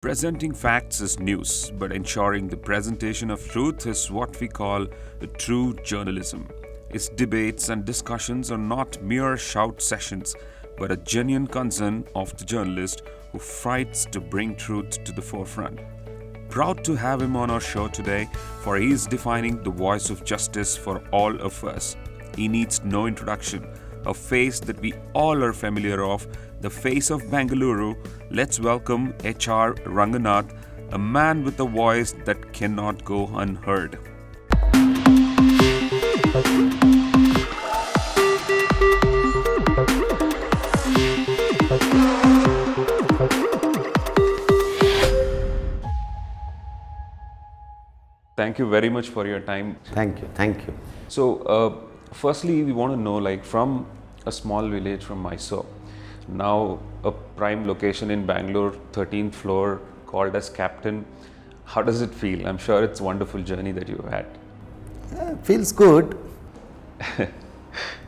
Presenting facts is news, but ensuring the presentation of truth is what we call true journalism. Its debates and discussions are not mere shout sessions, but a genuine concern of the journalist who fights to bring truth to the forefront. Proud to have him on our show today, for he is defining the voice of justice for all of us. He needs no introduction, a face that we all are familiar of, the face of Bengaluru. Let's welcome H.R. Ranganath, a man with a voice that cannot go unheard. Thank you very much for your time. Thank you, thank you. So, firstly, we want to know, from a small village from Mysore, now a prime location in Bangalore, 13th floor, called as Captain. How does it feel? I'm sure it's a wonderful journey that you've had. Feels good.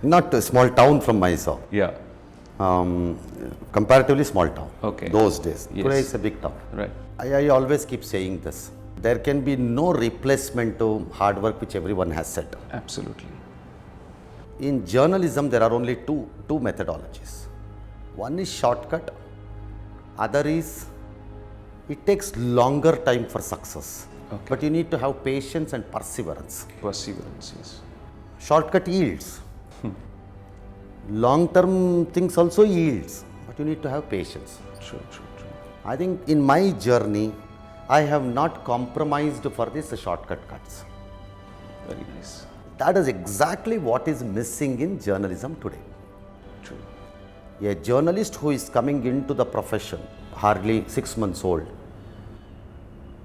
Not a small town from Mysore. Yeah. Comparatively small town. Okay. Those days. Yes. Today it's a big town. Right. I always keep saying this. There can be no replacement to hard work which everyone has said. Absolutely. In journalism, there are only two methodologies. One is shortcut. Other is it takes longer time for success. Okay. But you need to have patience and perseverance. Perseverance, yes. Shortcut yields. Long-term things also yields, but you need to have patience. True. I think in my journey, I have not compromised for these shortcut cuts. Very nice. That is exactly what is missing in journalism today. True. A journalist who is coming into the profession, hardly 6 months old,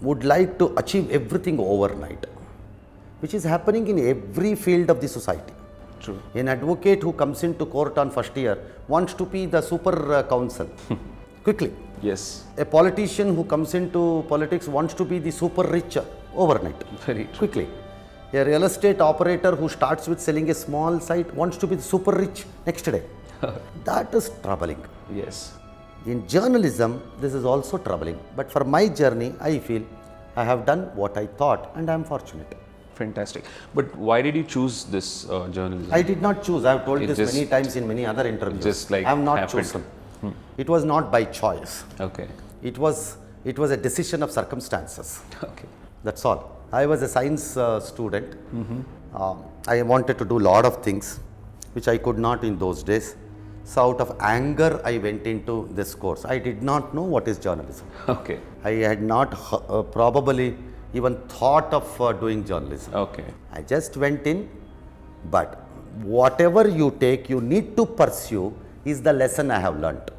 would like to achieve everything overnight, which is happening in every field of the society. True. An advocate who comes into court on first year wants to be the super counsel quickly. Yes. A politician who comes into politics wants to be the super rich overnight, Very true. quickly. A real estate operator who starts with selling a small site wants to be the super rich next day. That is troubling. Yes. In journalism, this is also troubling. But for my journey, I feel I have done what I thought and I am fortunate. Fantastic. But why did you choose this journalism? I did not choose. I have told It this just- many times in many other interviews. just I have not happened. chosen. It was not by choice. Okay. It was a decision of circumstances. Okay. That's all. I was a science student. I wanted to do a lot of things which I could not in those days. So out of anger, I went into this course. I did not know what is journalism. Okay. I had not probably even thought of doing journalism. Okay. I just went in, but whatever you take, you need to pursue is the lesson I have learnt.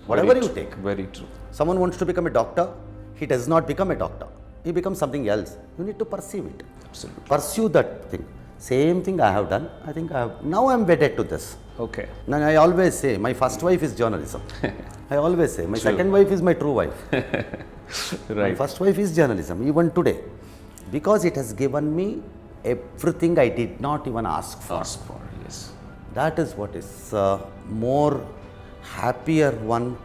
Whatever Very you true. take. Very true. Someone wants to become a doctor, he does not become a doctor. He becomes something else. You need to pursue it. Absolutely. Pursue that thing. Same thing I have done. I think now I am wedded to this. Okay. Now I always say, my first wife is journalism. I always say, my True. second wife is my true wife. My Right. first wife is journalism, even today. Because it has given me everything I did not even ask for. Ask for, yes. That is what is more happier one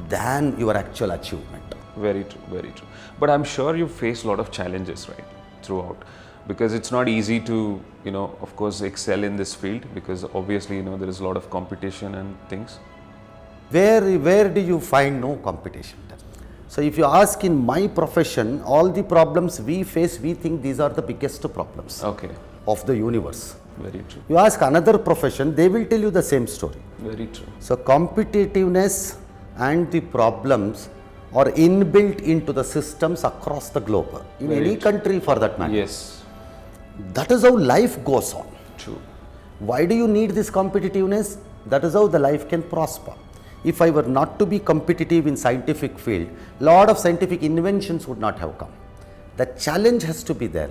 than your actual achievement. Very true, very true. But I'm sure you face a lot of challenges, right, throughout, because it's not easy to, of course, excel in this field, because obviously, there is a lot of competition and things. Where do you find no competition? So if you ask in my profession, all the problems we face, we think these are the biggest problems Okay. of the universe. Very true. You ask another profession, they will tell you the same story. Very true. So competitiveness and the problems are inbuilt into the systems across the globe, in Very any true. country for that matter. Yes. That is how life goes on. True. Why do you need this competitiveness? That is how the life can prosper. If I were not to be competitive in scientific field, lot of scientific inventions would not have come. The challenge has to be there.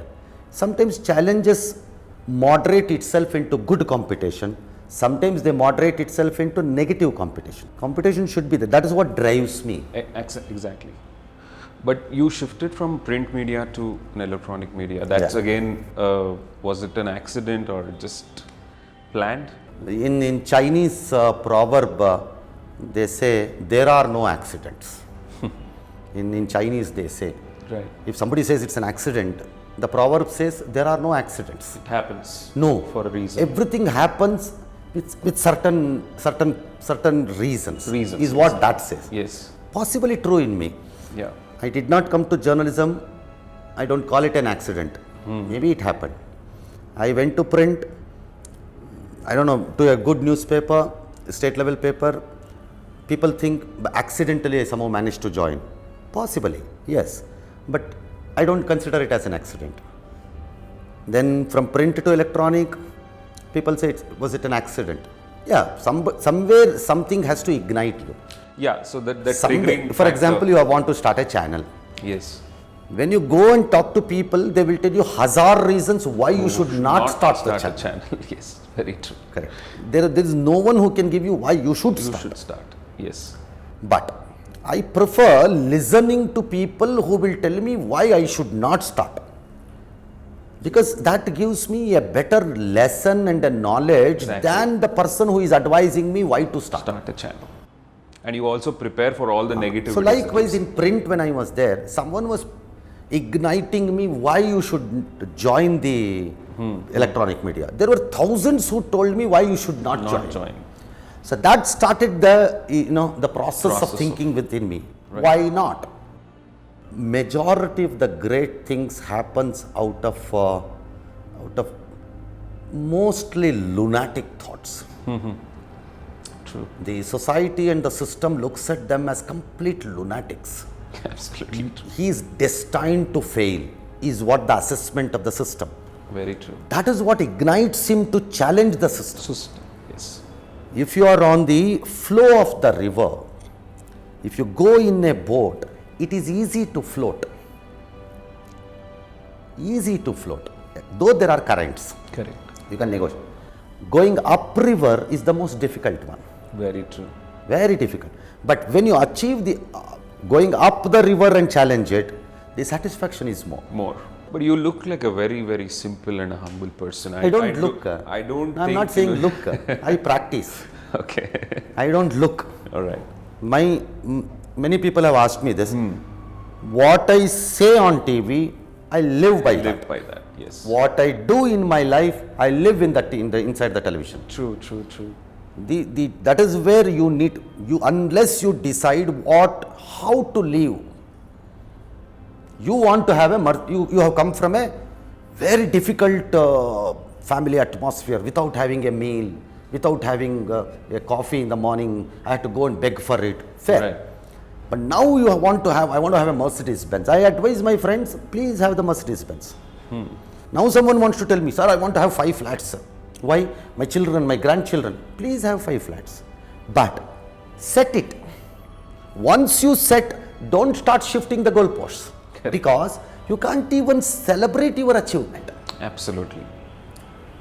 Sometimes challenges moderate itself into good competition. Sometimes they moderate itself into negative competition. Competition should be there. That is what drives me. Exactly. But you shifted from print media to an electronic media. That's Yeah. again, was it an accident or just planned? In Chinese proverb, they say there are no accidents. In Chinese, they say, Right. if somebody says it's an accident, the proverb says there are no accidents. It happens. No. For a reason. Everything happens with certain reasons. Reasons, Is what that says. Yes. Possibly true in me. Yeah. I did not come to journalism. I don't call it an accident. Maybe it happened. I went to print, I don't know, to a good newspaper, state level paper. People think accidentally I somehow managed to join. Possibly, yes. But I don't consider it as an accident. Then from print to electronic, people say, was it an accident? Yeah, somewhere something has to ignite you. Yeah. So that Somewhere, triggering for factor- example, you want to start a channel. Yes. When you go and talk to people, they will tell you hazard reasons why you should not start the a channel. channel. Yes. Very true. Correct. There is no one who can give you why you should You start. should start. Yes. But I prefer listening to people who will tell me why I should not start. Because that gives me a better lesson and a knowledge Exactly. than the person who is advising me why to start. Start a channel. And you also prepare for all the negative. So likewise in print when I was there, someone was igniting me why you should join the electronic media. There were thousands who told me why you should not not join. join. So that started the process of Process thinking within me. Right. Why not? Majority of the great things happens out of mostly lunatic thoughts. True. The society and the system looks at them as complete lunatics. Absolutely true. He is destined to fail, is what the assessment of the system. Very true. That is what ignites him to challenge the system. System. Yes. If you are on the flow of the river, if you go in a boat, it is easy to float. Easy to float. Though there are currents, Correct. you can negotiate. Going upriver is the most difficult one. Very true. Very difficult. But when you achieve the going up the river and challenge it, the satisfaction is more. More. But you look like a very, very simple and a humble person. I don't look. I don't. I'm think not saying you- look. I practice. Okay. I don't look. All right. Many people have asked me this. What I say on TV, I live by that. Live by that. Yes. What I do in my life, I live in the inside the television. True. True. True. That is where you need unless you decide how to live. You want to have you have come from a very difficult family atmosphere without having a meal, without having a coffee in the morning. I had to go and beg for it. Fair. Right. But now I want to have a Mercedes Benz. I advise my friends, please have the Mercedes Benz. Now someone wants to tell me, sir, I want to have 5 flats. Sir. Why? My children, my grandchildren, please have 5 flats. But set it. Once you set, don't start shifting the goalposts. Because you can't even celebrate your achievement. Absolutely.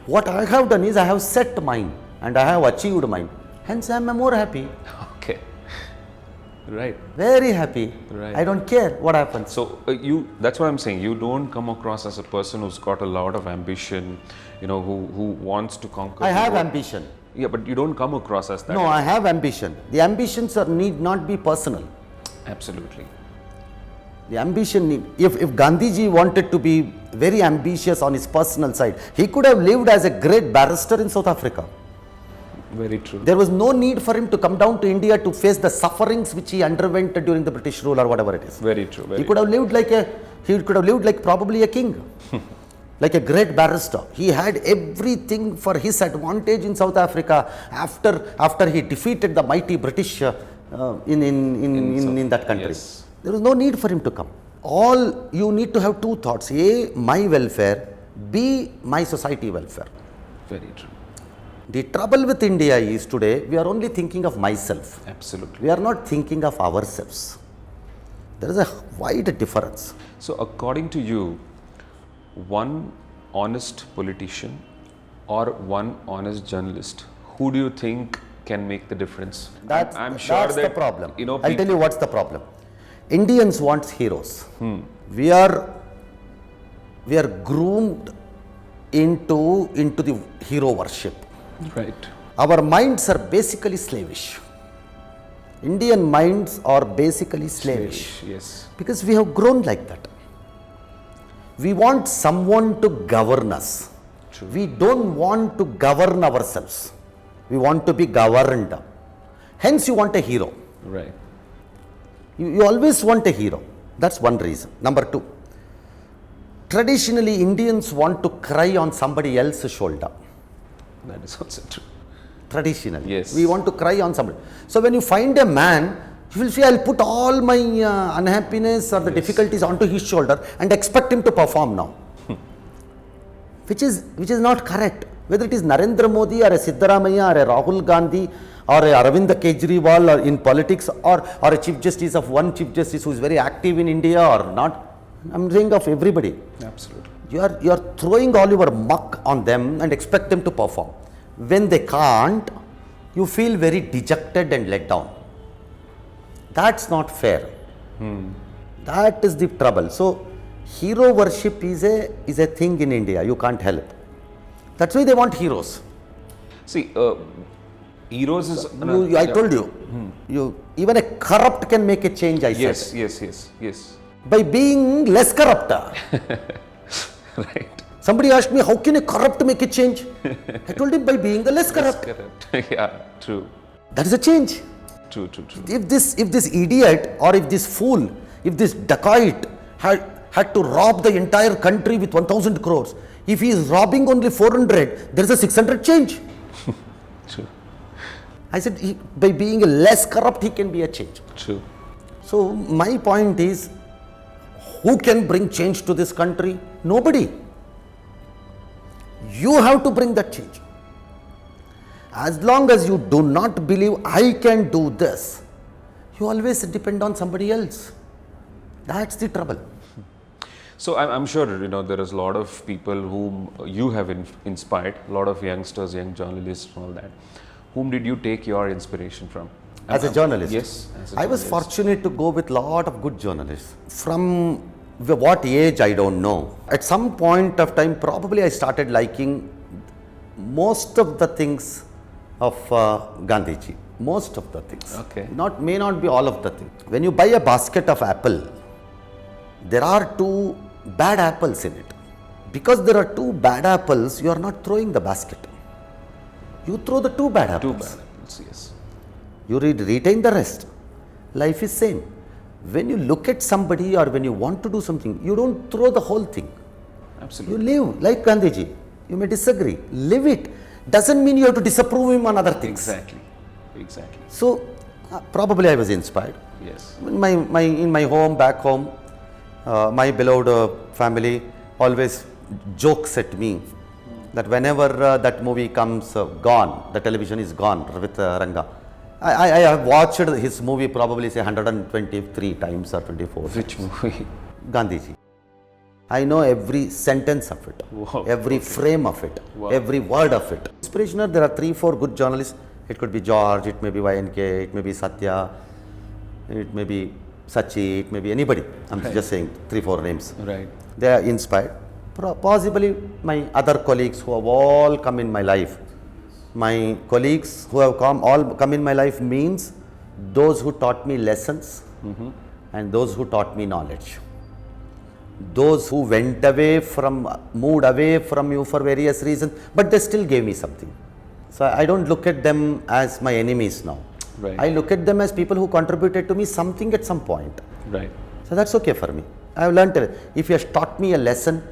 What I have done is I have set mine and I have achieved mine. Hence I am more happy. Okay. Right. Very happy. Right. I don't care what happens. So that's what I'm saying. You don't come across as a person who's got a lot of ambition, who wants to conquer. I the have world. ambition. Yeah, but you don't come across as that. No, I have ambition. The ambitions need not be personal. Absolutely. The ambition, if Gandhiji wanted to be very ambitious on his personal side, he could have lived as a great barrister in South Africa. Very true. There was no need for him to come down to India to face the sufferings which he underwent during the British rule or whatever it is. Very true. Very He could have lived like probably a king, like a great barrister. He had everything for his advantage in South Africa after he defeated the mighty British in that country. Yes. There was no need for him to come. All you need to have 2 thoughts: A, my welfare; B, my society welfare. Very true. The trouble with India is today we are only thinking of myself. Absolutely. We are not thinking of ourselves. There is a wide difference. So according to you, one honest politician or one honest journalist, who do you think can make the difference? I'm sure that's that the problem. I'll people- tell you what's the problem. Indians want heroes. We are groomed into the hero worship. Right. Our minds are basically slavish. Indian minds are basically slavish. Yes. Because we have grown like that. We want someone to govern us. True. We don't want to govern ourselves. We want to be governed. Hence, you want a hero. Right. You always want a hero. That's one reason. Number two, traditionally, Indians want to cry on somebody else's shoulder. That is also true. Traditionally, Yes. we want to cry on somebody. So when you find a man, you will say, I'll put all my unhappiness or the difficulties onto his shoulder and expect him to perform now. which is not correct. Whether it is Narendra Modi or a Siddaramaiah or a Rahul Gandhi or a Arvind Kejriwal or in politics or a Chief Justice of one Chief Justice who is very active in India or not, I'm saying of everybody. Absolutely. You are throwing all your muck on them and expect them to perform. When they can't, you feel very dejected and let down. That's not fair. That is the trouble. So, hero worship is a thing in India. You can't help. That's why they want heroes. See, heroes is. I told you, even a corrupt can make a change. I said. Yes. By being less corrupt. Right. Somebody asked me, how can a corrupt make a change? I told him, by being the less corrupt. Correct. Yeah, true. That is a change. True. If this idiot or if this fool, if this dacoit had to rob the entire country with 1,000 crores, if he is robbing only 400, there is a 600 change. True. I said, by being less corrupt, he can be a change. True. So my point is, who can bring change to this country? Nobody. You have to bring that change. As long as you do not believe I can do this, you always depend on somebody else. That's the trouble. So I'm sure there is a lot of people whom you have inspired, a lot of youngsters, young journalists, and all that. Whom did you take your inspiration from? As a journalist? Yes. I was fortunate to go with a lot of good journalists. From what age, I don't know. At some point of time, probably I started liking most of the things of Gandhiji. Most of the things. Okay. May not be all of the things. When you buy a basket of apple, there are two bad apples in it. Because there are two bad apples, you are not throwing the basket. You throw the two bad apples. Two bad apples, yes. You retain the rest. Life is same. When you look at somebody or when you want to do something, you don't throw the whole thing. Absolutely. You live like Gandhiji. You may disagree. Live it. Doesn't mean you have to disapprove him on other things. Exactly. So, probably I was inspired. Yes. In my home, back home, my beloved family always jokes at me that whenever that movie comes gone, the television is gone with Ranga. I have watched his movie probably say 123 times or 24. Which movie? Gandhiji. I know every sentence of it, every frame of it, every word of it. Inspirational, there are 3-4 good journalists. It could be George, it may be YNK, it may be Satya, it may be Sachi, it may be anybody. I'm just saying 3-4 names. Right. They are inspired. Possibly my other colleagues who have all come in my life. My colleagues who have all come in my life means those who taught me lessons and those who taught me knowledge. Those who moved away from you for various reasons, but they still gave me something. So I don't look at them as my enemies now. Right. I look at them as people who contributed to me something at some point. Right. So that's okay for me. I have learned if he has taught me a lesson,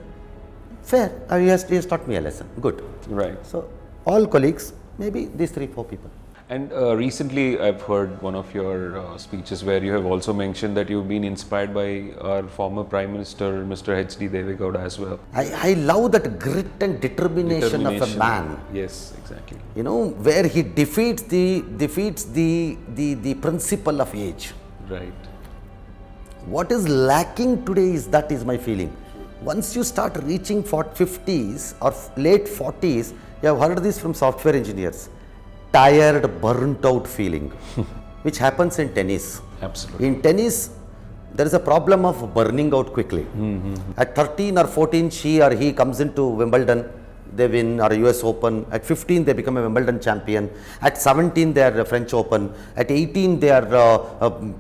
fair. He has taught me a lesson. Good. Right. So all colleagues, maybe these 3-4 people. And recently I've heard one of your speeches where you have also mentioned that you've been inspired by our former Prime Minister, Mr. H.D. Deve Gowda as well. I love that grit and determination of a man. Yes, exactly. Where he defeats the principle of age. Right. What is lacking today is my feeling. Once you start reaching 50s or late 40s, you have heard this from software engineers. Tired, burnt out feeling, which happens in tennis. Absolutely. In tennis, there is a problem of burning out quickly. At 13 or 14, she or he comes into Wimbledon they win, or a US Open. At 15, they become a Wimbledon champion. At 17, they are a French Open. At 18, they are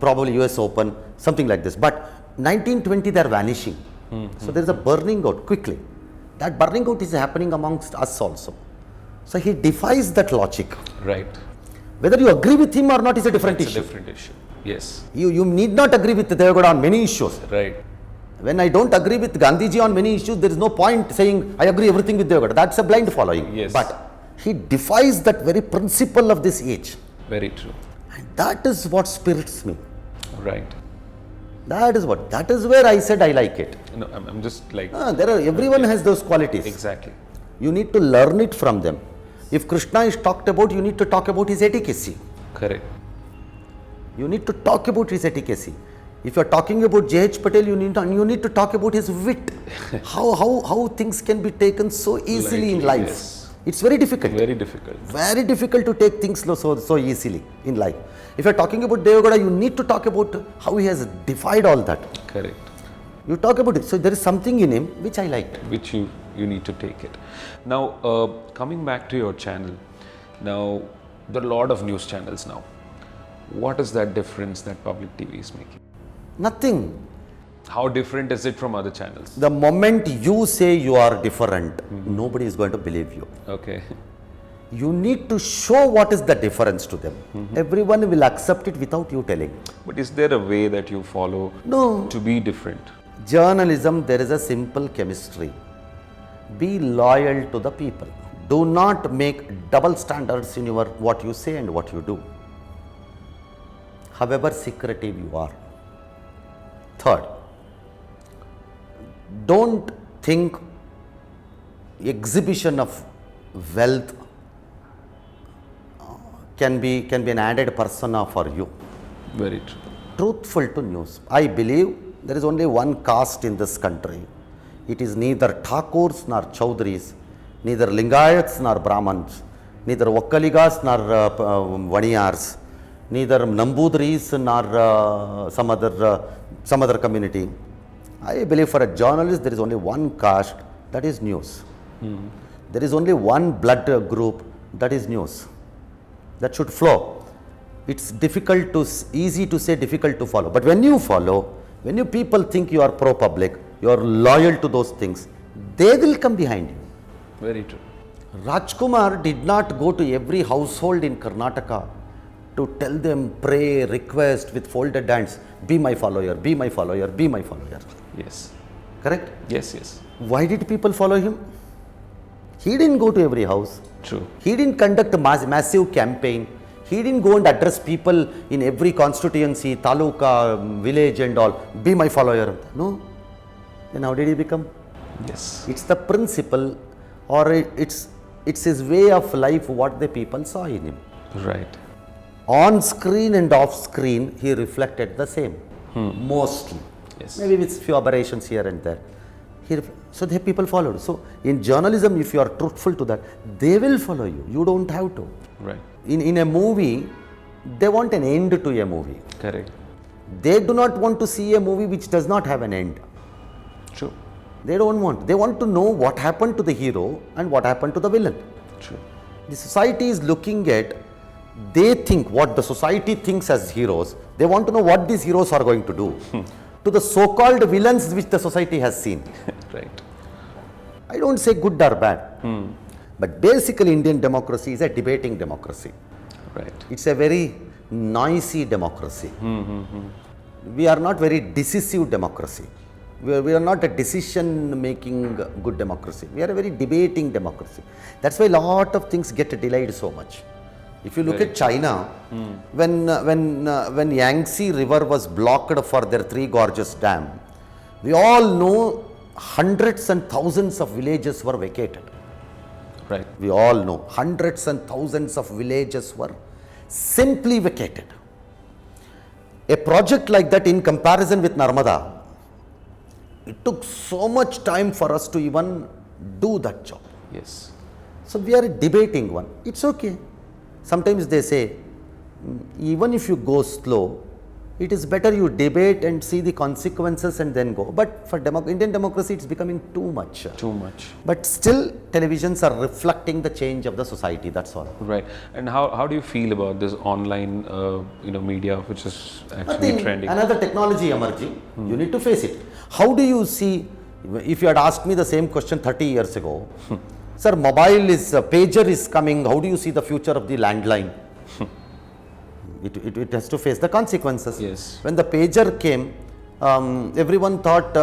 probably US Open, something like this. But 19, 20, they are vanishing. So there is a burning out quickly. That burning out is happening amongst us also. So he defies that logic. Right. Whether you agree with him or not is a different It's issue. a different issue. Yes. You need not agree with Deve Gowda on many issues. Right. When I don't agree with Gandhiji on many issues, there is no point saying I agree everything with Deve Gowda. That's a blind following. Yes. But he defies that very principle of this age. Very true. And that is what spirits me. Right. That is where I said I like it. No, I'm just like Everyone has those qualities. exactly. You need to learn it from them. If Krishna is talked about, you need to talk about his efficacy. Correct. You need to talk about his efficacy. If you are talking about J.H. Patel, you need to talk about his wit. how things can be taken so easily in Lightly, life. yes. It's very difficult. Very difficult. Very difficult to take things so easily in life. If you are talking about Deve Gowda, you need to talk about how he has defied all that. Correct. You talk about it. So there is something in him which I liked. Which you need to take it. Now, coming back to your channel, now there are a lot of news channels now. What is that difference that public TV is making? Nothing. How different is it from other channels? The moment you say you are different, nobody is going to believe you. Okay. You need to show what is the difference to them. Everyone will accept it without you telling. But is there a way that you follow No. to be different? Journalism, there is a simple chemistry. Be loyal to the people. Do not make double standards in your what you say and what you do. However secretive you are. Third, don't think exhibition of wealth can be an added persona for you. Very true. Truthful to news. I believe there is only one caste in this country. It is neither Thakurs nor Chaudhurys, neither Lingayats nor Brahmins, neither Vakkaligas nor Vaniyars, neither Nambudris nor some other community. I believe for a journalist there is only one caste, that is news. There is only one blood group, that is news. That should flow. It's easy to say, difficult to follow. But when you follow, when you people think you are pro-public, you are loyal to those things, they will come behind you. Very true. Rajkumar did not go to every household in Karnataka to tell them, pray, request with folded hands, be my follower, be my follower, be my follower. Yes. Correct? Yes, yes. Why did people follow him? He didn't go to every house. True. He didn't conduct a massive campaign. He didn't go and address people in every constituency, taluka, village and all, be my follower. No. Then how did he become? Yes. It's the principle, or it's his way of life, what the people saw in him. Right. On screen and off screen, he reflected the same, mostly. Yes. Maybe with few aberrations here and there. So the people followed. So in journalism, if you are truthful to that, they will follow you. You don't have to. Right. In a movie, they want an end to a movie. Correct. They do not want to see a movie which does not have an end. True. They don't want. They want to know what happened to the hero and what happened to the villain. True. The society is looking at, they think what the society thinks as heroes. They want to know what these heroes are going to do to the so-called villains which the society has seen. Right. I don't say good or bad, but basically Indian democracy is a debating democracy. Right. It's a very noisy democracy. We are not very decisive democracy. We are not a decision-making good democracy. We are a very debating democracy. That's why a lot of things get delayed so much. If you look at China, when Yangtze River was blocked for their Three Gorges Dam, we all know hundreds and thousands of villages were vacated. Right. We all know hundreds and thousands of villages were simply vacated. A project like that, in comparison with Narmada, it took so much time for us to even do that job. Yes. So we are debating one. It's okay. Sometimes they say, even if you go slow, It is better you debate and see the consequences and then go. But for Indian democracy, it's becoming too much. Too much. But still, televisions are reflecting the change of the society. That's all. Right. And how do you feel about this online, media, which is actually Nothing. trending? Another technology emerging. You need to face it. How do you see? If you had asked me the same question 30 years ago, sir, mobile is pager is coming. How do you see the future of the landline? It has to face the consequences. Yes. When the pager came, everyone thought,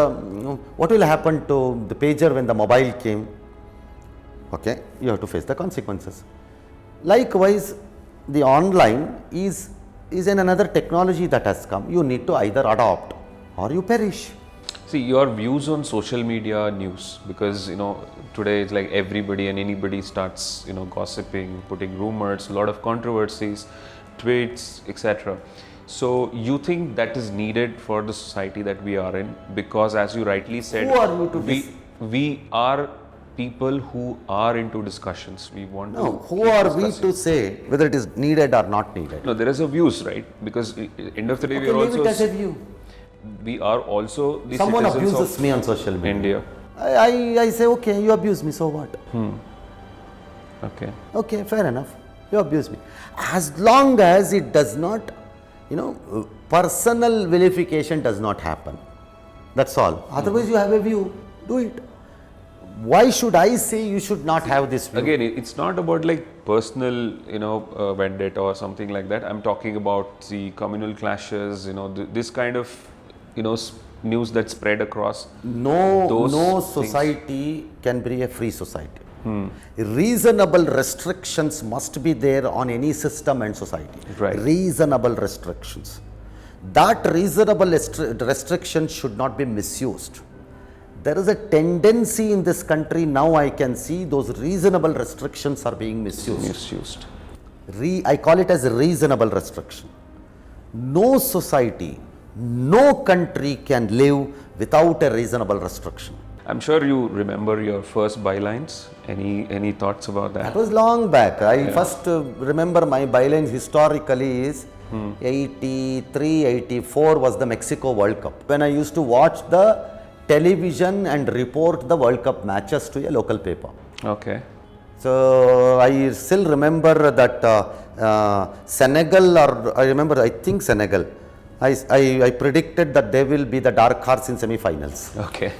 what will happen to the pager when the mobile came? Okay, you have to face the consequences. Likewise, the online is another technology that has come. You need to either adopt or you perish. See, your views on social media news, because today it's like everybody and anybody starts gossiping, putting rumors, a lot of controversies, tweets, etc. So you think that is needed for the society that we are in? Because as you rightly said, Who are you to we are people who are into discussions. We want to. No, who keep are we discussing. to say whether it is needed or not needed? No, there is a views, right? Because end of the day, Okay, we are leave it as also a view. we are also the Someone citizens abuses of me on social media. India. I say, okay, you abuse me, so what? Okay. Okay, fair enough. You abuse me. As long as it does not, personal vilification does not happen. That's all. Otherwise, you have a view, do it. Why should I say you should not have this view? Again, it's not about like personal, vendetta or something like that. I'm talking about the communal clashes, this kind of, news that spread across. No those society can be a free society. Reasonable restrictions must be there on any system and society. Right. Reasonable restrictions. That reasonable restriction should not be misused. There is a tendency in this country now, I can see those reasonable restrictions are being misused. I call it as a reasonable restriction. No society, no country can live without a reasonable restriction. I'm sure you remember your first bylines. Any thoughts about that? That was long back. I first remember my bylines historically is 83, 84 was the Mexico World Cup. When I used to watch the television and report the World Cup matches to a local paper. Okay. So I still remember that Senegal, or I think Senegal, I predicted that they will be the dark horse in semi-finals. Okay.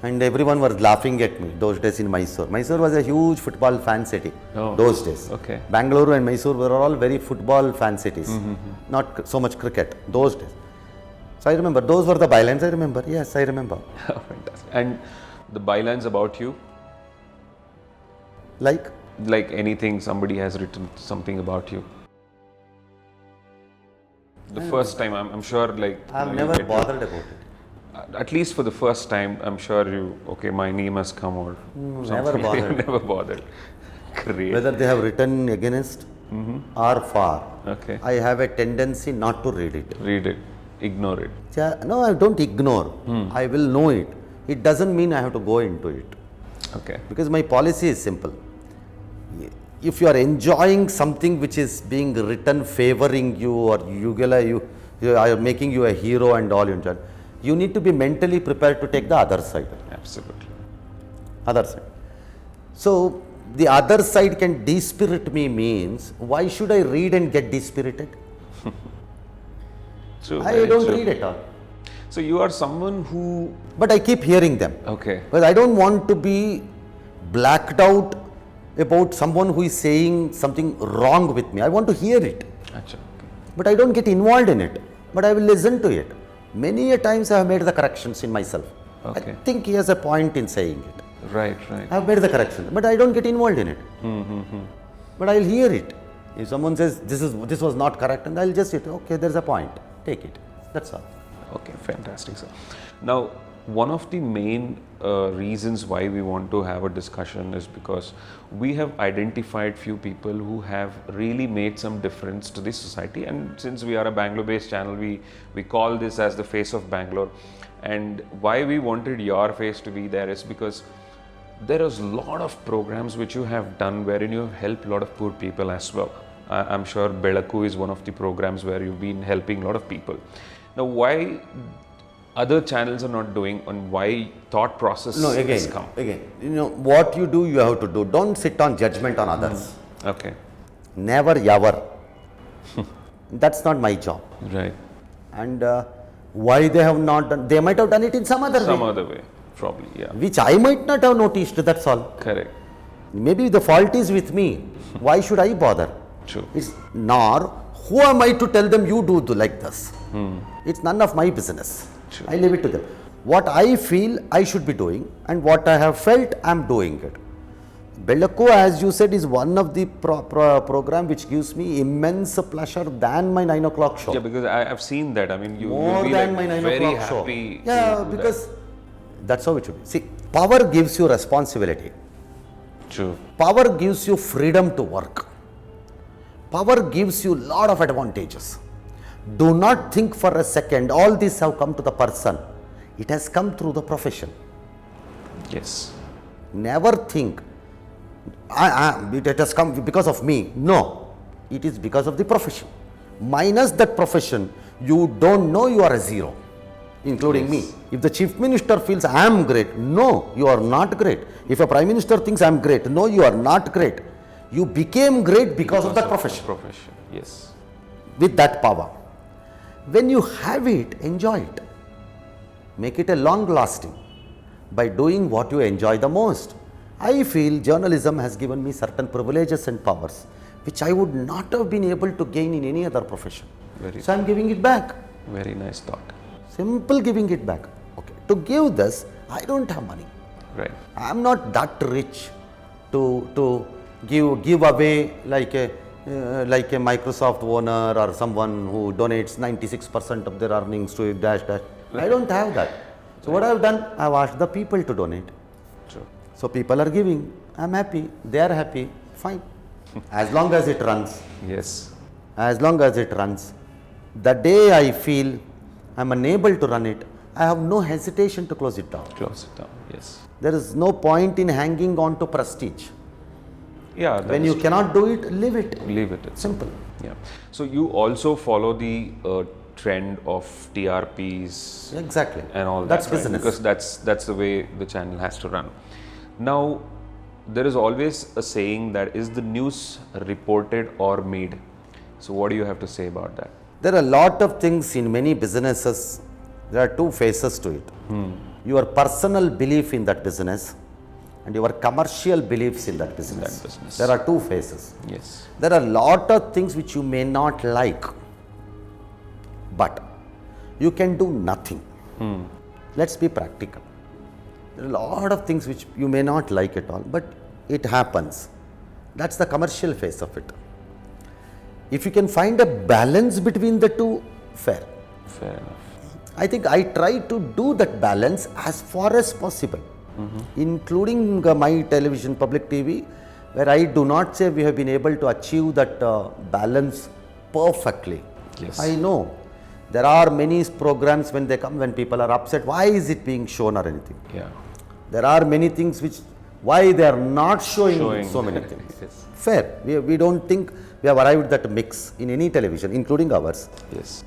And everyone was laughing at me those days in Mysore. Mysore was a huge football fan city those days. Okay. Bangalore and Mysore were all very football fan cities, not so much cricket those days. So I remember, those were the bylines I remember. Yes, I remember. Fantastic. And the bylines about you? Like Anything, somebody has written something about you? The first time, I'm sure I've never bothered about it. At least for the first time, I'm sure my name has come or Never something. bothered. Never bothered. Great. Whether they have written against or for, Okay. I have a tendency not to read it. Read it. Ignore it. No, I don't ignore. I will know it. It doesn't mean I have to go into it. Okay. Because my policy is simple. If you are enjoying something which is being written favoring you, or you are making you a hero and all, you need to be mentally prepared to take the other side. Absolutely. Other side. So the other side can despirit me means, why should I read and get dispirited? True. I very don't true. read at all. So you are someone who. But I keep hearing them. Okay. Because I don't want to be blacked out about someone who is saying something wrong with me. I want to hear it. Achha. But I don't get involved in it. But I will listen to it. Many a times I have made the corrections in myself. Okay. I think he has a point in saying it. Right. I have made the correction, but I don't get involved in it. But I'll hear it. If someone says this was not correct, and I'll just say, okay, there's a point. Take it. That's all. Okay, fantastic, sir. Now, one of the main reasons why we want to have a discussion is because we have identified few people who have really made some difference to this society, and since we are a Bangalore-based channel, we call this as the face of Bangalore. And why we wanted your face to be there is because there is a lot of programs which you have done wherein you have helped a lot of poor people as well. I'm sure Belaku is one of the programs where you've been helping a lot of people. Now, why other channels are not doing, and why thought process No, has come? again, what you do, you have to do. Don't sit on judgment on others. Okay, Never, ever. That's not my job. right. And why they have not done, they might have done it in some other Some way, other way, probably, yeah. which I might not have noticed, that's all. Correct. Maybe the fault is with me. Why should I bother? True. It's nor who am I to tell them you do like this. It's none of my business. True. I leave it to them. What I feel I should be doing and what I have felt, I am doing it. Belako, as you said, is one of the program which gives me immense pleasure than my 9 o'clock show. Yeah, because I've seen that. I mean, you'll More be than like my 9 very o'clock show. happy. Yeah, to do because that's how it should be. See, power gives you responsibility. that. True. Power gives you freedom to work. Power gives you lot of advantages. Do not think for a second all these have come to the person. It has come through the profession. Yes. Never think it has come because of me. No, it is because of the profession. Minus that profession, you don't know you are a zero, including me. If the chief minister feels I am great, no, you are not great. If a prime minister thinks I am great, no, you are not great. You became great because of that profession. Profession, yes. With that power. When you have it, enjoy it. Make it a long lasting by doing what you enjoy the most. I feel journalism has given me certain privileges and powers which I would not have been able to gain in any other profession. So I am giving it back. Very nice thought. Simple giving it back. Okay. To give this, I don't have money. Right. I am not that rich to give away like a Microsoft owner or someone who donates 96% of their earnings to it, dash. I don't have that. So what I have done, I have asked the people to donate. True. So people are giving. I am happy. They are happy. Fine. As long as it runs. Yes. As long as it runs. The day I feel I am unable to run it, I have no hesitation to close it down. Close it down. Yes. There is no point in hanging on to prestige. Yeah. When you cannot do it, leave it. leave it. It's Simple. Yeah. So you also follow the trend of TRPs Exactly. and all That's that, right? business. Because that's the way the channel has to run. Now, there is always a saying that is the news reported or made. So what do you have to say about that? There are a lot of things in many businesses. There are two phases to it. Your personal belief in that business and your commercial beliefs in that business. There are two phases. Yes. There are a lot of things which you may not like, but you can do nothing. Let's be practical. There are a lot of things which you may not like at all, but it happens. That's the commercial phase of it. If you can find a balance between the two, fair. Fair enough. I think I try to do that balance as far as possible, including my television, public TV, where I do not say we have been able to achieve that balance perfectly. Yes. I know there are many programs when they come, when people are upset, why is it being shown or anything? Yeah. There are many things which, why they are not showing so many things. Yes. Fair. We don't think we have arrived at mix in any television, including ours. Yes.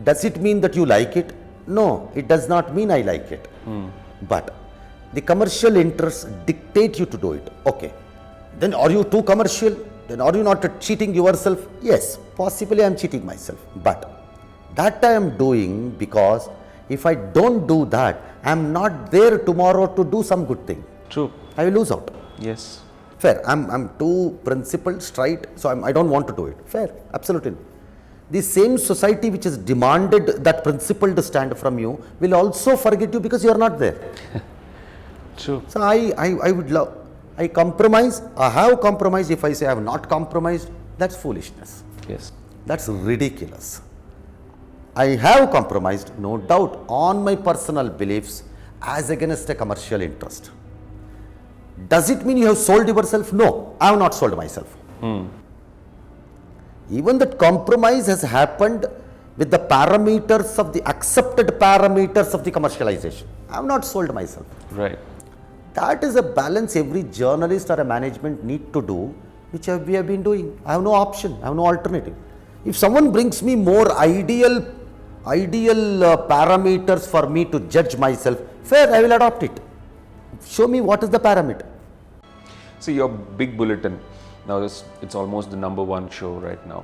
Does it mean that you like it? No, it does not mean I like it. But the commercial interests dictate you to do it. Okay. Then are you too commercial? Then are you not cheating yourself? Yes, possibly I am cheating myself. But that I am doing because if I don't do that, I am not there tomorrow to do some good thing. True. I will lose out. Yes. Fair. I'm too principled, straight, so I don't want to do it. Fair. Absolutely. The same society which has demanded that principled stand from you will also forget you because you are not there. True. So I would love, I compromise. I have compromised. If I say I have not compromised, that's foolishness. Yes. That's ridiculous. I have compromised, no doubt, on my personal beliefs as against a commercial interest. Does it mean you have sold yourself? No, I have not sold myself. Even that compromise has happened with the parameters of the accepted parameters of the commercialization. I have not sold myself. Right. That is a balance every journalist or a management need to do, which we have been doing. I have no option, I have no alternative. If someone brings me more ideal ideal parameters for me to judge myself, fair, I will adopt it. Show me what is the parameter. See, your big bulletin, now it's almost the #1 show right now.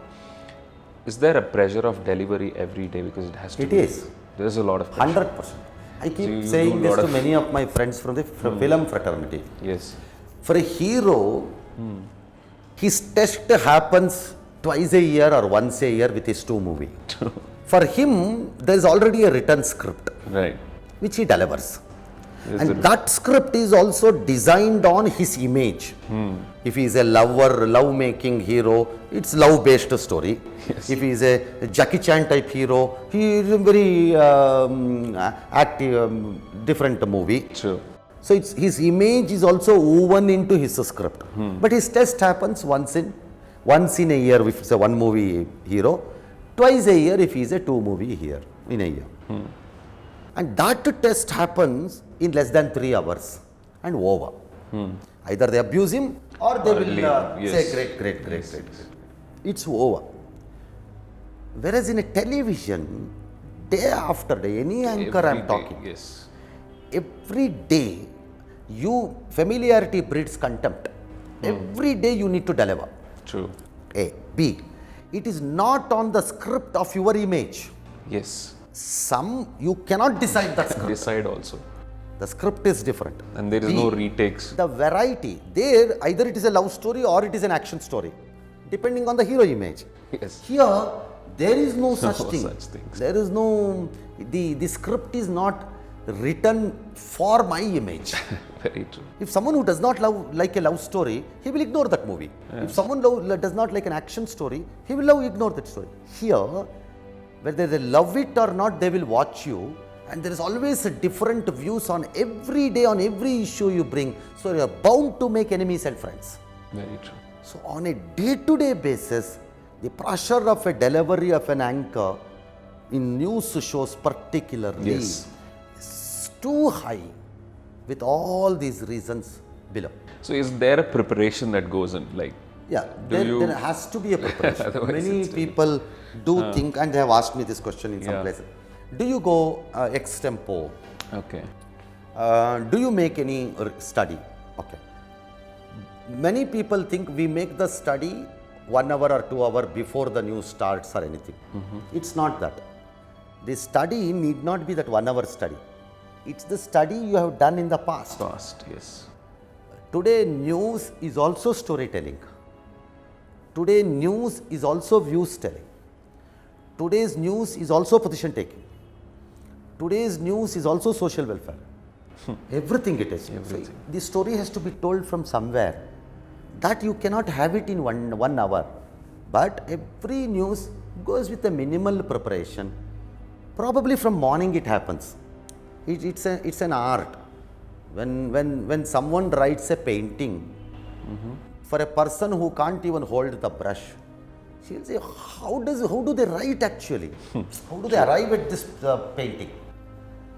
Is there a pressure of delivery every day because it has to It be? is. There's a lot of pressure. 100%. I keep So you saying do a this lot to of- many of my friends from the film fraternity. Yes. For a hero, his test happens twice a year or once a year with his 2 movie. For him, there is already a written script Right. which he delivers. Yes, And that script is also designed on his image. If he is a love-making hero, it's love-based story. Yes. If he is a Jackie Chan type hero, he is a very active, different movie. True. So his image is also woven into his script. But his test happens once in a year if it's a 1 movie hero, twice a year if he is a 2 movie hero in a year. And that test happens in less than 3 hours and over. Either they abuse him or they Or will leave. Yes. say great. It's over. Whereas in a television, day after day, any anchor Every I'm day, talking, Yes. every day familiarity breeds contempt. Every day you need to deliver. True. A. B. It is not on the script of your image. Yes. You cannot decide that script. Decide also. The script is different. And there is B, no retakes. The variety. There, either it is a love story or it is an action story, depending on the hero image. Yes. Here, there is no such No thing. such things. There is no, the script is not written for my image. Very true. If someone who does not like a love story, he will ignore that movie. If someone does not like an action story, he will ignore that story. Here, whether they love it or not, they will watch you, and there is always a different views on every day, on every issue you bring. So you are bound to make enemies and friends. Very true. So on a day-to-day basis, the pressure of a delivery of an anchor in news shows particularly Yes. is too high with all these reasons below. So is there a preparation that goes in? Like, Yeah, you- there has to be a preparation. Otherwise Many it's people do think, and they have asked me this question in some Yeah. places. Do you go ex tempo? okay. Do you make any study? Okay. Many people think we make the study 1 hour or 2 hours before the news starts or anything. It's not that. The study need not be that 1 hour study. It's the study you have done in the past. Fast, yes. Today news is also storytelling. Today news is also views telling. Today's news is also position taking. Today's news is also social welfare. Everything it is. Everything. So the story has to be told from somewhere. That you cannot have it in one hour. But every news goes with a minimal preparation. Probably from morning it happens. It's an art. When someone writes a painting, for a person who can't even hold the brush, she'll say, how do they write actually? How do they arrive at this painting?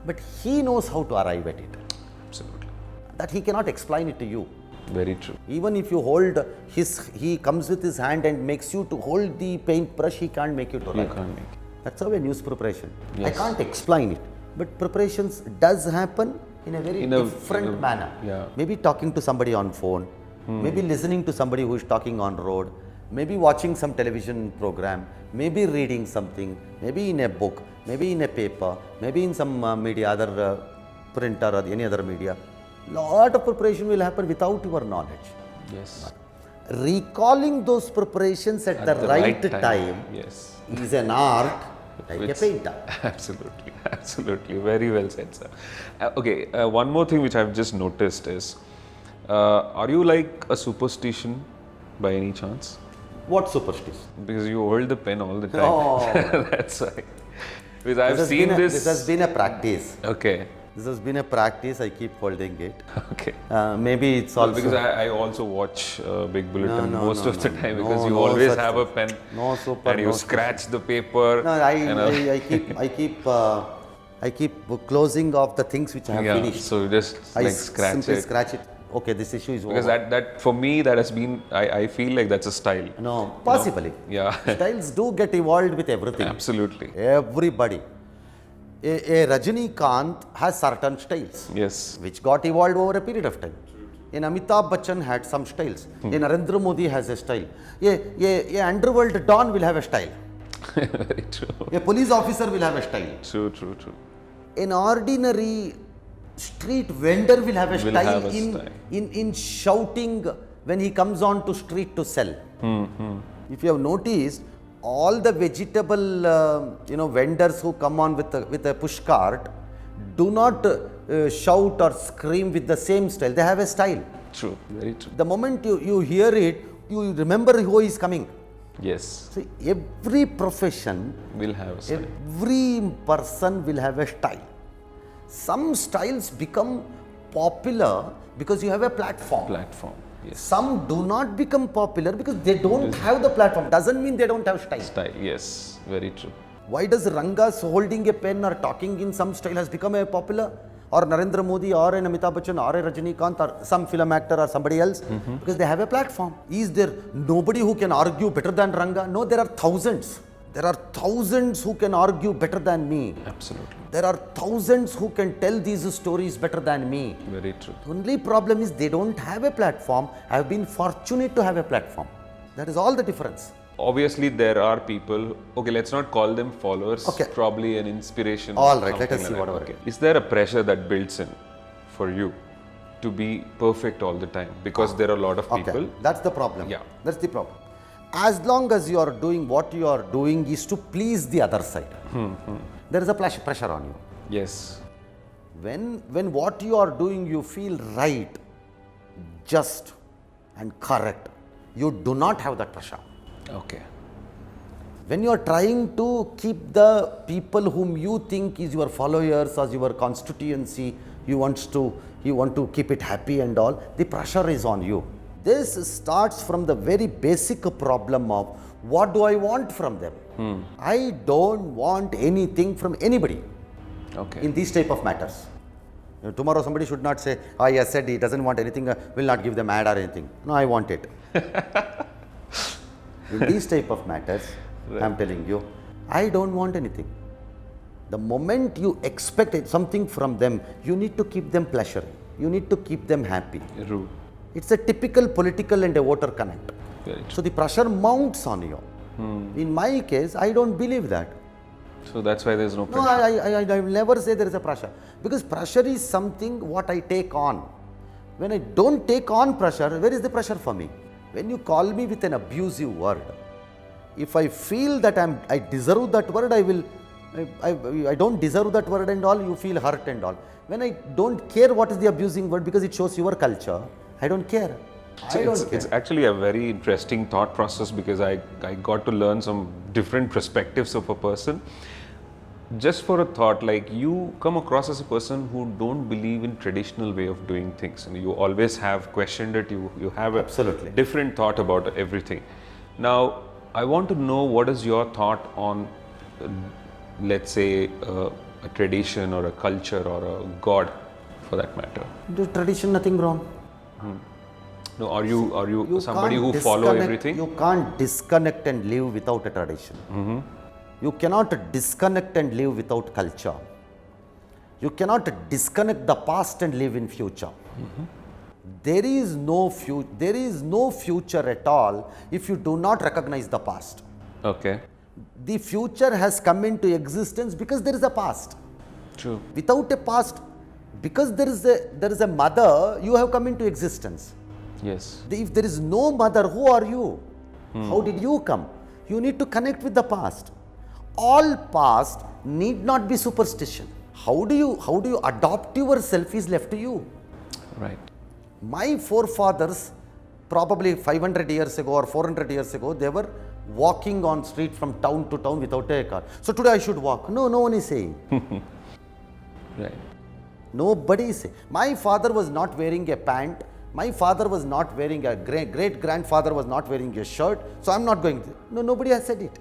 But he knows how to arrive at it. Absolutely. That he cannot explain it to you. Very true. Even if you hold he comes with his hand and makes you to hold the paint brush, he can't make you to You write. can't make it. That's how a news preparation. I Yes. can't explain it, but preparations does happen in a very different manner. yeah. Maybe talking to somebody on phone, maybe listening to somebody who is talking on road, maybe watching some television program, maybe reading something, maybe in a book, maybe in a paper, maybe in some media, other printer or any other media. Lot of preparation will happen without your knowledge. Yes. Recalling those preparations at the right time Yes. is an art like a Which- painter. Absolutely, absolutely. Very well said, sir. Okay, one more thing which I've just noticed is, are you like a superstition by any chance? What superstition? Because you hold the pen all the time. Oh. That's why. Because I've This seen This has been a practice. Okay, This has been a practice. I keep holding it. okay. Maybe it's also Because I also watch Big Bulletin No, most no, of the no, time no, because you no always such have a thing. pen No super, and you no scratch the paper. No, I keep closing off the things which I have yeah, finished. so you just I like scratch simply it. scratch it. okay, this issue is Because over. that for me, that has been, I feel like that's a style. No, possibly. Yeah. Styles do get evolved with everything. Absolutely. Everybody. A Rajinikanth has certain styles, Yes. which got evolved over a period of time. In Amitabh Bachchan had some styles. In Narendra Modi has a style. A underworld don will have a style. Very true. A police officer will have a style. True. An ordinary street vendor will have a Will style have a in, style. in shouting when he comes on to street to sell. If you have noticed, all the vegetable vendors who come on with a push cart do not shout or scream with the same style. They have a style. True. Very true. The moment you hear it, you remember who is coming. Yes. See, every profession, Will have a style. every person will have a style. Some styles become popular because you have a platform. Platform. Yes. Some do not become popular because they don't have the platform. Doesn't mean they don't have style. Style. Yes. Very true. Why does Rangas holding a pen or talking in some style has become a popular? Or Narendra Modi or an Amitabh Bachchan or a Rajinikanth or some film actor or somebody else? Because they have a platform. Is there nobody who can argue better than Ranga? No, there are thousands. There are thousands who can argue better than me. Absolutely. There are thousands who can tell these stories better than me. Very true. The only problem is they don't have a platform. I have been fortunate to have a platform. That is all the difference. Obviously, there are people, okay, let's not call them followers, Okay. probably an inspiration. All right, let something us see like that. whatever. Okay. Is there a pressure that builds in for you to be perfect all the time? Because there are a lot of people. Okay, that's the problem. Yeah. That's the problem. As long as you are doing what you are doing is to please the other side, there is a pressure on you. Yes. When what you are doing you feel right, just and correct, you do not have that pressure. Okay. When you are trying to keep the people whom you think is your followers or your constituency, you want to keep it happy and all, the pressure is on you. This starts from the very basic problem of what do I want from them? I don't want anything from anybody Okay. in these type of matters. Tomorrow somebody should not say, he has said he doesn't want anything, will not give them ad or anything. No, I want it. In these type of matters, I am telling you, I don't want anything. The moment you expect something from them, you need to keep them pleasuring. You need to keep them happy. True. It's a typical political and a voter connect. Very true. So the pressure mounts on you. In my case, I don't believe that. So that's why there's no No, pressure. I will never say there is a pressure. Because pressure is something what I take on. When I don't take on pressure, where is the pressure for me? When you call me with an abusive word, if I feel that I deserve that word, I don't deserve that word and all, you feel hurt and all. When I don't care what is the abusing word because it shows your culture, I don't care. It's actually a very interesting thought process because I got to learn some different perspectives of a person. Just for a thought, like you come across as a person who don't believe in traditional way of doing things, and you always have questioned it. You have a Absolutely. different thought about everything. Now, I want to know what is your thought on, let's say, a tradition or a culture or a god, for that matter. The tradition, nothing wrong. No, are you somebody can't who follow disconnect- everything? You can't disconnect and live without a tradition. You cannot disconnect and live without culture. You cannot disconnect the past and live in future. There is no future at all if you do not recognize the past. Okay. The future has come into existence because there is a past. True. Without a past, because there is a mother, you have come into existence. Yes. If there is no mother, who are you? How did you come? You need to connect with the past. All past need not be superstition. How do you adopt yourself is left to you. Right. My forefathers, probably 500 years ago or 400 years ago, they were walking on street from town to town without a car. So today I should walk. No one is saying. Right. Nobody is saying. My father was not wearing a pant. My father was not wearing a great-grandfather was not wearing a shirt. So I'm not going to. No, nobody has said it.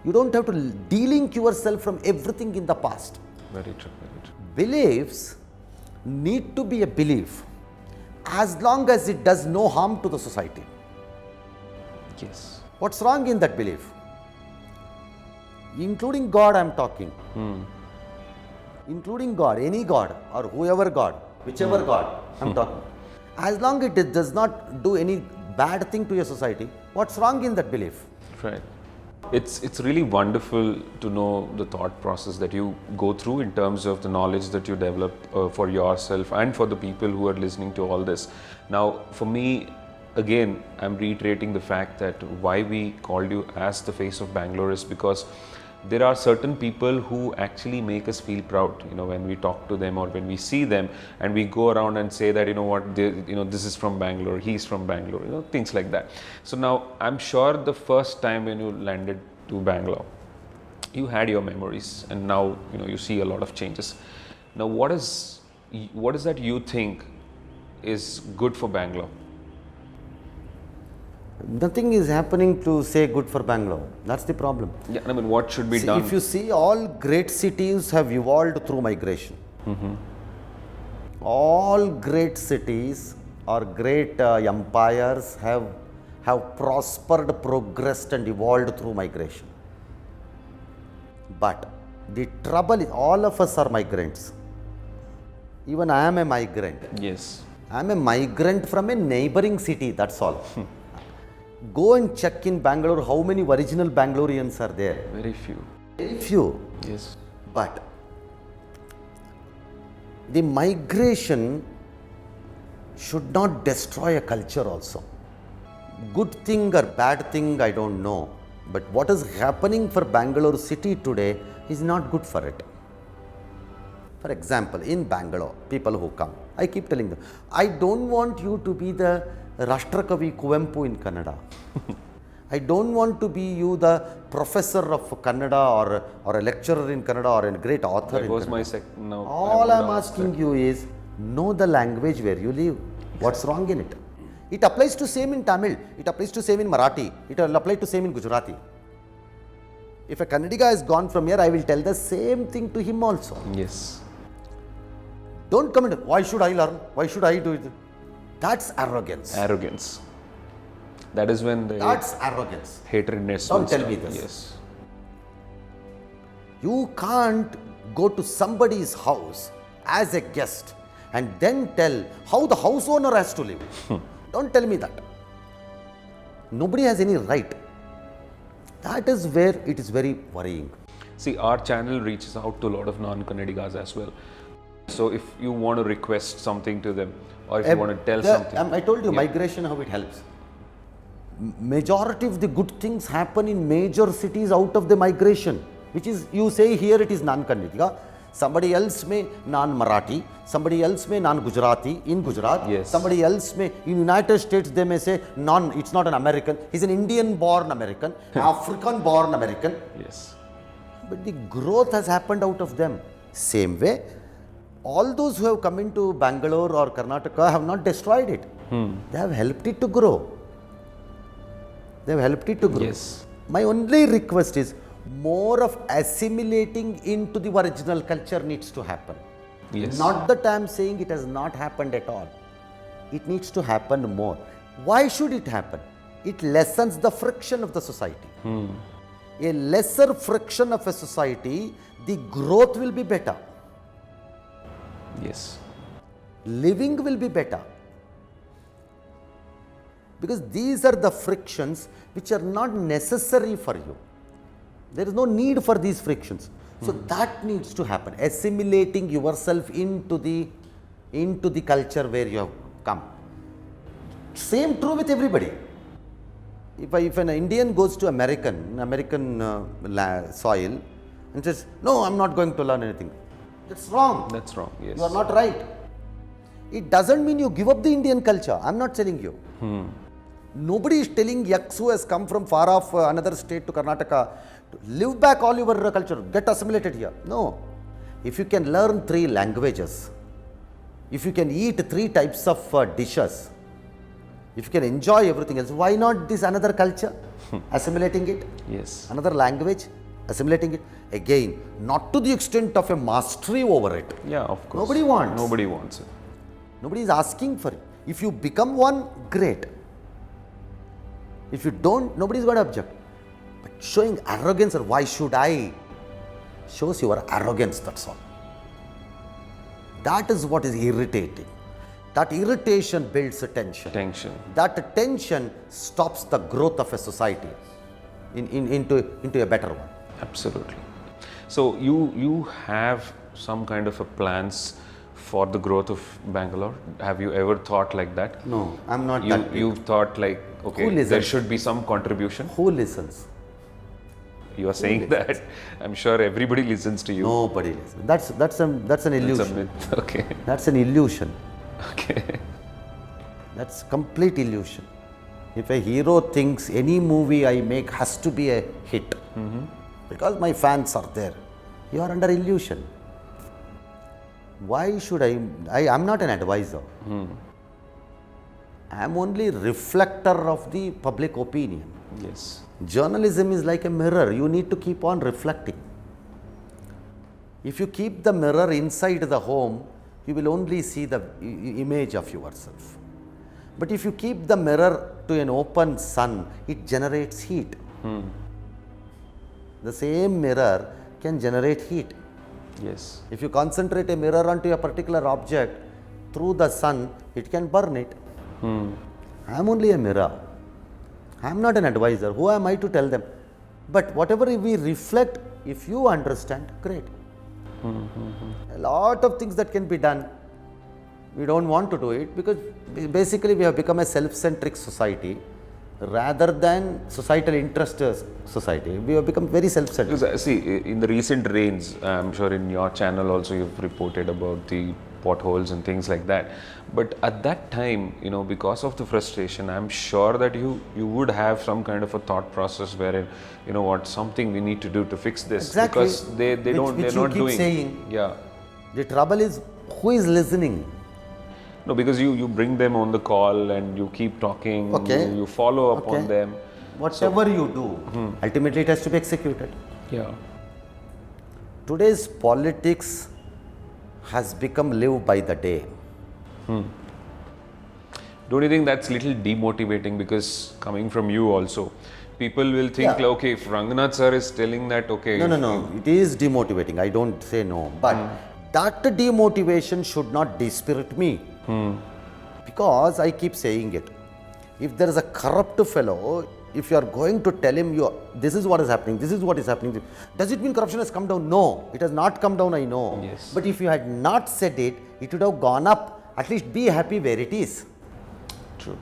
You don't have to de-link yourself from everything in the past. Very true. Very true. Beliefs need to be a belief. as long as it does no harm to the society. Yes. What's wrong in that belief? Including God, I am talking. Including God, any God or whoever God, whichever God I am talking. As long as it does not do any bad thing to your society, what's wrong in that belief? Right. It's really wonderful to know the thought process that you go through in terms of the knowledge that you develop for yourself and for the people who are listening to all this. Now, for me, again, I'm reiterating the fact that why we called you as the face of Bangalore is because there are certain people who actually make us feel proud, when we talk to them or when we see them and we go around and say that, this is from Bangalore, he's from Bangalore, things like that. So now I'm sure the first time when you landed to Bangalore, you had your memories and now, you see a lot of changes. Now, what is that you think is good for Bangalore? Nothing is happening to say good for Bangalore. That's the problem. Yeah, I mean, what should be done? If you see, all great cities have evolved through migration. All great cities or great empires have prospered, progressed and evolved through migration. But the trouble is, all of us are migrants. Even I am a migrant. Yes. I am a migrant from a neighboring city, that's all. Go and check in Bangalore how many original Bangaloreans are there. Very few. Very few. Yes. But the migration should not destroy a culture also. Good thing or bad thing, I don't know. But what is happening for Bangalore city today is not good for it. For example, in Bangalore, people who come, I keep telling them, I don't want you to be the Rashtrakavi Kuvempu in Kannada. I don't want to be you the professor of Kannada or a lecturer in Kannada or a great author That was Kannada. my second. Now All I am asking you is, know the language where you live. What's wrong in it? It applies to same in Tamil, it applies to same in Marathi, it will apply to same in Gujarati. If a Kannadiga has gone from here, I will tell the same thing to him also. Yes. Don't come and, why should I learn? Why should I do it? That's arrogance. Arrogance. That is when the That's arrogance. hatredness. Don't will tell start. me this. Yes. You can't go to somebody's house as a guest and then tell how the house owner has to live. Don't tell me that. Nobody has any right. That is where it is very worrying. See, our channel reaches out to a lot of non-Kannadigas as well. So if you want to request something to them or if you want to tell something. I told you migration, how it helps. Majority of the good things happen in major cities out of the migration, which is, you say here it is non-Kannadiga, somebody else may non-Marathi, somebody else may non-Gujarati in Gujarat, Yes. somebody else may, in United States they may say it's not an American, he's an Indian-born American, African-born American. Yes. But the growth has happened out of them. Same way, all those who have come into Bangalore or Karnataka have not destroyed it. They have helped it to grow. They have helped it to grow. Yes. My only request is more of assimilating into the original culture needs to happen. Yes. Not that I am saying it has not happened at all. It needs to happen more. Why should it happen? It lessens the friction of the society. A lesser friction of a society, the growth will be better. Yes. Living will be better. Because these are the frictions which are not necessary for you. There is no need for these frictions. So that needs to happen. Assimilating yourself into the culture where you have come. Same true with everybody. If an Indian goes to American soil and says, no, I'm not going to learn anything. That's wrong. That's wrong. Yes. You are not right. It doesn't mean you give up the Indian culture. I'm not telling you. Nobody is telling X who has come from far off another state to Karnataka to live back all your culture, get assimilated here. No. If you can learn 3 languages, if you can eat 3 types of dishes, if you can enjoy everything else, why not this another culture? Assimilating it? Yes. Another language? Assimilating it? Again, not to the extent of a mastery over it. Yeah, of course. Nobody wants. Nobody wants it. Nobody is asking for it. If you become one, great. If you don't, nobody's going to object. But showing arrogance or why should I shows your arrogance, that's all. That is what is irritating. That irritation builds a tension. Tension. That tension stops the growth of a society into a better one. Absolutely. So you have some kind of a plans for the growth of Bangalore? Have you ever thought like that? No, I'm not that big. You've thought like, okay, Who listens? there should be some contribution. Who listens? You are saying that. I'm sure everybody listens to you. Nobody listens. That's an It's a illusion. myth. Okay. That's an illusion. Okay. That's complete illusion. If a hero thinks any movie I make has to be a hit, because my fans are there, you are under illusion. Why should I am not an advisor. I am only reflector of the public opinion. Yes. Journalism is like a mirror. You need to keep on reflecting. If you keep the mirror inside the home, you will only see the image of yourself. But if you keep the mirror to an open sun, it generates heat. The same mirror can generate heat. Yes. If you concentrate a mirror onto a particular object through the sun, it can burn it. I am only a mirror. I am not an advisor. Who am I to tell them? But whatever we reflect, if you understand, great. A lot of things that can be done. We don't want to do it because basically we have become a self-centric society rather than societal interest society. We have become very self-centric. Because, see, in the recent rains, I'm sure in your channel also you've reported about the potholes and things like that. But at that time, because of the frustration, I'm sure that you would have some kind of a thought process wherein, something we need to do to fix this. Exactly. Because they're not keep doing. Saying. Yeah. The trouble is, who is listening? No, because you bring them on the call and you keep talking. Okay. You follow up on Okay. them. Whatever you do, ultimately it has to be executed. Yeah. Today's politics has become live by the day. Don't you think that's little demotivating? Because coming from you also, people will think, Yeah. okay, if Ranganath sir is telling that, okay. No. It is demotivating. I don't say no. But that demotivation should not dispirit me. Because I keep saying it. If there is a corrupt fellow, if you are going to tell him, this is what is happening, this is what is happening, does it mean corruption has come down? No. It has not come down, I know. Yes. But if you had not said it, it would have gone up. At least be happy where it is. True.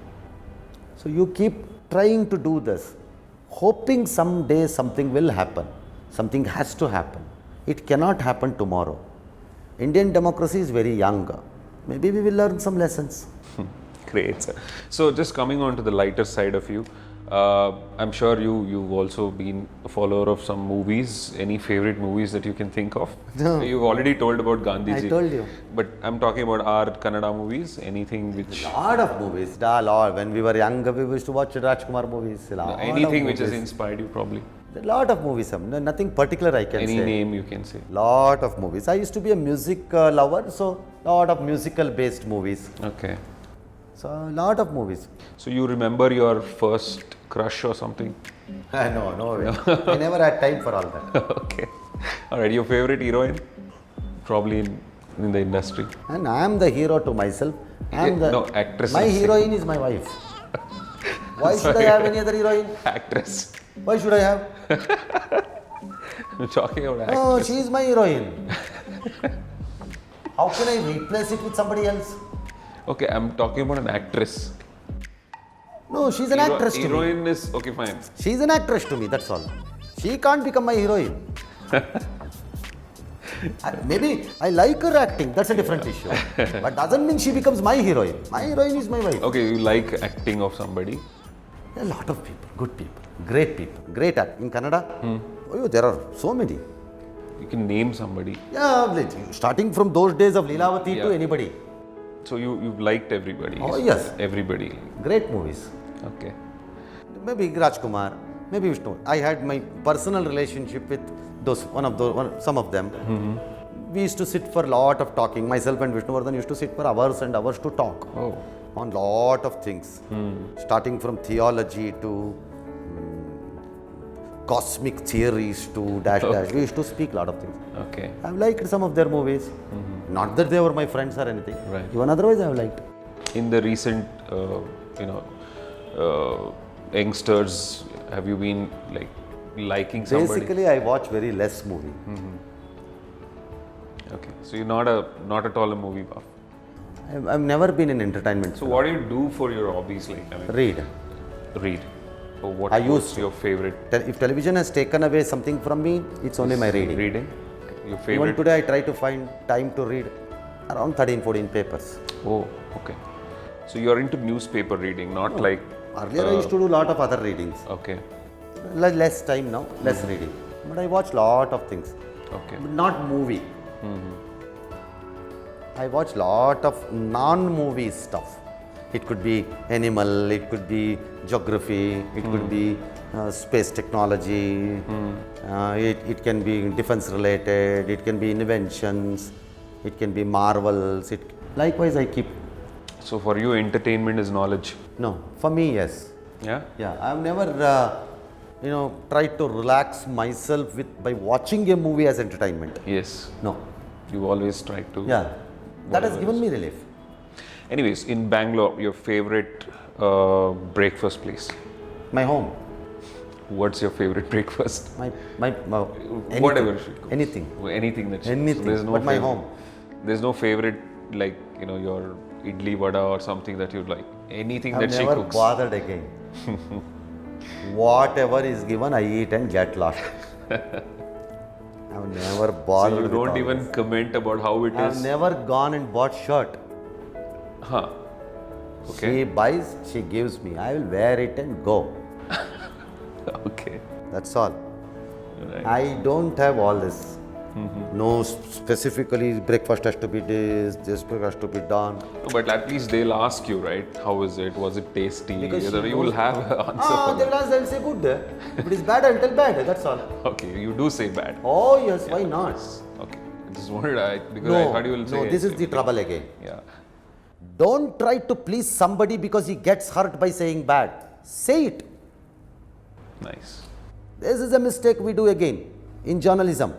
So you keep trying to do this, hoping someday something will happen. Something has to happen. It cannot happen tomorrow. Indian democracy is very young. Maybe we will learn some lessons. Great, sir. So just coming on to the lighter side of you, I'm sure you've also been a follower of some movies. Any favorite movies that you can think of? No. You've already told about Gandhiji. I told you. But I'm talking about our Kannada movies. Anything which, Lot of movies. When we were young, we used to watch Rajkumar movies. anything which has inspired you probably. A lot of movies. Nothing particular I can Any say. name you can say. Lot of movies. I used to be a music lover, so lot of musical based movies. Okay. So lot of movies. So you remember your first crush or something? No way. I never had time for all that. Okay. All right. Your favorite heroine? Probably in the industry. And I am the hero to myself. Actress. My I'm saying. heroine is my wife. Why should I have any other heroine? Actress. Why should I have? I'm talking about actress. No, she is my heroine. How can I replace it with somebody else? Okay, I'm talking about an actress. No, she's an actress to me. Heroine is okay, fine. She's an actress to me, that's all. She can't become my heroine. Maybe I like her acting, that's a different issue. But doesn't mean she becomes my heroine. My heroine is my wife. Okay, you like acting of somebody. A lot of people, good people, great act. In Kannada, oh, there are so many. You can name somebody. Yeah, starting from those days of Leelavati to Yeah. anybody. So you've liked everybody. Oh, yes. Everybody. Great movies. Okay. Maybe Rajkumar, maybe Vishnu. I had my personal relationship with some of them. We used to sit for a lot of talking. Myself and Vishnuvardhan used to sit for hours and hours to talk. Oh. on lot of things, starting from theology to cosmic theories to dash dash. We used to speak a lot of things. Okay. I've liked some of their movies. Not that they were my friends or anything. Right. Even otherwise, I've liked. In the recent, youngsters, have you been like liking somebody? Basically, I watch very less movie. Okay. So you're not at all a movie buff. I've never been in entertainment. So what do you do for your hobbies? Like, I mean, Read. read. So I what's used your favorite? If television has taken away something from me, it's only my reading. Reading. Okay. Your Even favorite? today, I try to find time to read around 13, 14 papers. Oh, okay. So you're into newspaper reading, not like. Earlier, I used to do a lot of other readings. Okay. Less time now, less reading. But I watch lot of things. Okay. But not movie. I watch lot of non-movie stuff. It could be animal, it could be geography, it could be space technology, it can be defense related, it can be inventions, it can be marvels. Likewise, I keep. So for you, entertainment is knowledge. No, for me, yes. Yeah. Yeah, I've never, tried to relax myself by watching a movie as entertainment. Yes. No. You always try to. Yeah, that has given me relief. Anyways, in Bangalore, your favorite breakfast place? My home, What's your favorite breakfast? my anything, Whatever. She cooks. anything, Anything that she anything. cooks. But my favorite- home, There's no favorite, like, your idli vada or something that you like. Anything I've that she never cooks. bothered again. Whatever is given, I eat and get lost. I've never So bothered. you with don't all even this. comment about how it I've is. never gone and bought shirt. Huh. She Okay. buys, she gives me. I will wear it and go. Okay. That's all. Right. I don't have all this. No, specifically breakfast has to be this has to be done. But at least they'll ask you, right? How is it? Was it tasty? Because You she will knows- have an answer for They will that. ask, they'll say good. If it is bad, I'll tell bad. That's all. Okay, you do say bad. Oh yes, why not? Okay. I just wondered because I thought you will say. No, this is the trouble again. Yeah. Don't try to please somebody because he gets hurt by saying bad. Say it. Nice. This is a mistake we do again in journalism.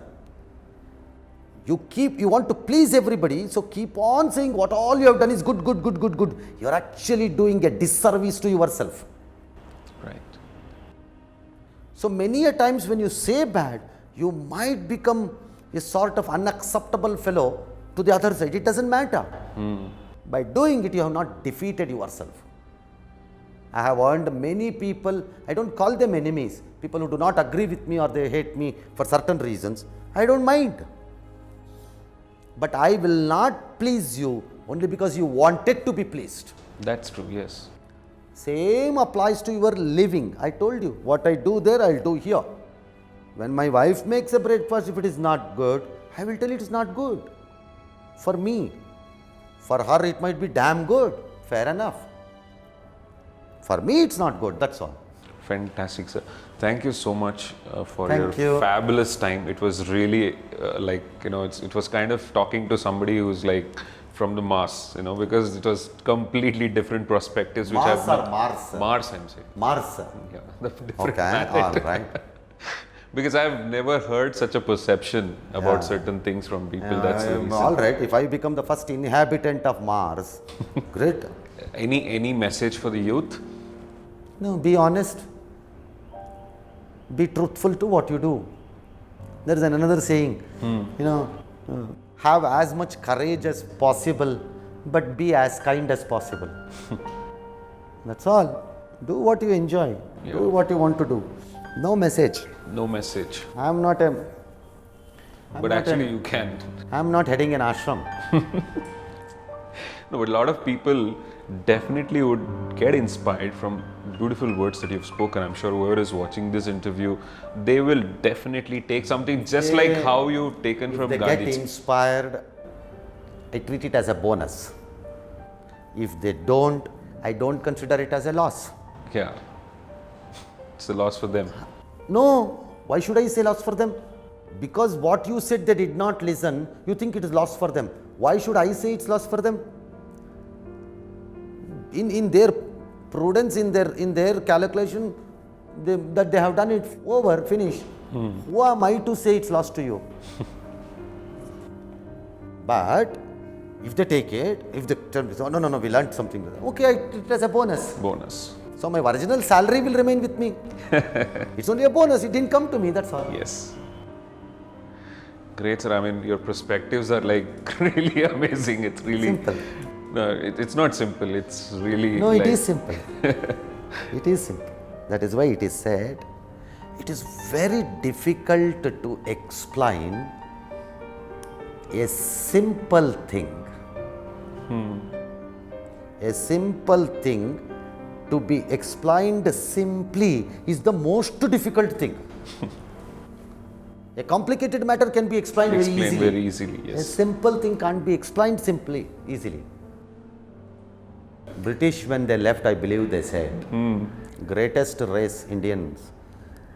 You want to please everybody, so keep on saying what all you have done is good. You're actually doing a disservice to yourself. Right. So many a times when you say bad, you might become a sort of unacceptable fellow to the other side. It doesn't matter. By doing it, you have not defeated yourself. I have earned many people, I don't call them enemies, people who do not agree with me or they hate me for certain reasons. I don't mind. But I will not please you only because you wanted to be pleased. That's true. Yes. Same applies to your living. I told you, what I do there, I'll do here. When my wife makes a breakfast, if it is not good, I will tell it is not good. For me. For her, it might be damn good. Fair enough. For me, it's not good. That's all. Fantastic, sir. Thank you so much for Thank your you. fabulous time. It was really it was kind of talking to somebody who's like from the Mars, because it was completely different perspectives. Which Mars I've or not- Mars? Mars, I'm saying. Mars. Yeah, the different Okay, planet. all right. Because I've never heard such a perception about certain things from people. That's the reason. All right. If I become the first inhabitant of Mars, great. Any message for the youth? No, be honest. Be truthful to what you do. There is another saying, have as much courage as possible, but be as kind as possible. That's all. Do what you enjoy. Do what you want to do. No message. No message. I'm not But actually, you can. I'm not heading an ashram. No, but a lot of people definitely would get inspired from beautiful words that you've spoken. I'm sure whoever is watching this interview, they will definitely take something just like how you've taken from They get Gandhi's. inspired. I treat it as a bonus. If they don't, I don't consider it as a loss. Yeah. It's a loss for them. No, why should I say loss for them? Because what you said they did not listen, you think it is loss for them. Why should I say it's loss for them? in their prudence, in their calculation, that they have done it over, finished. Who am I to say it's lost to you? But if they take it, if they tell me, oh, no, we learned something. Okay, it as a bonus. Bonus. So my original salary will remain with me. It's only a bonus. It didn't come to me. That's all. Yes. Great, sir. I mean, your perspectives are like really amazing. It's really Simple. No, it's not simple. It's really No, like, it is simple. It is simple. That is why it is said, it is very difficult to explain a simple thing. A simple thing to be explained simply is the most difficult thing. A complicated matter can be explained very easily. A Yes. simple thing can't be explained simply, easily. British, when they left, I believe they said, greatest race Indians,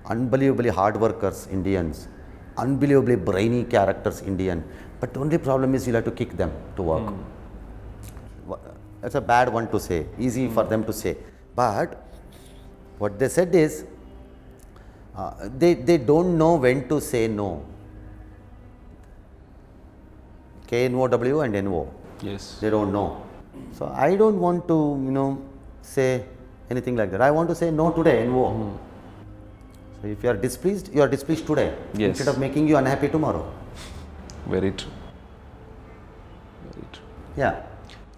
unbelievably hard workers Indians, unbelievably brainy characters Indian, but the only problem is you'll have to kick them to work. That's a bad one to say, easy for them to say. But what they said is, they don't know when to say no. K-N-O-W and N-O. Yes. They don't know. So I don't want to, say anything like that. I want to say no today, no. So if you are displeased today, Yes. instead of making you unhappy tomorrow. Very true. Very true. Yeah.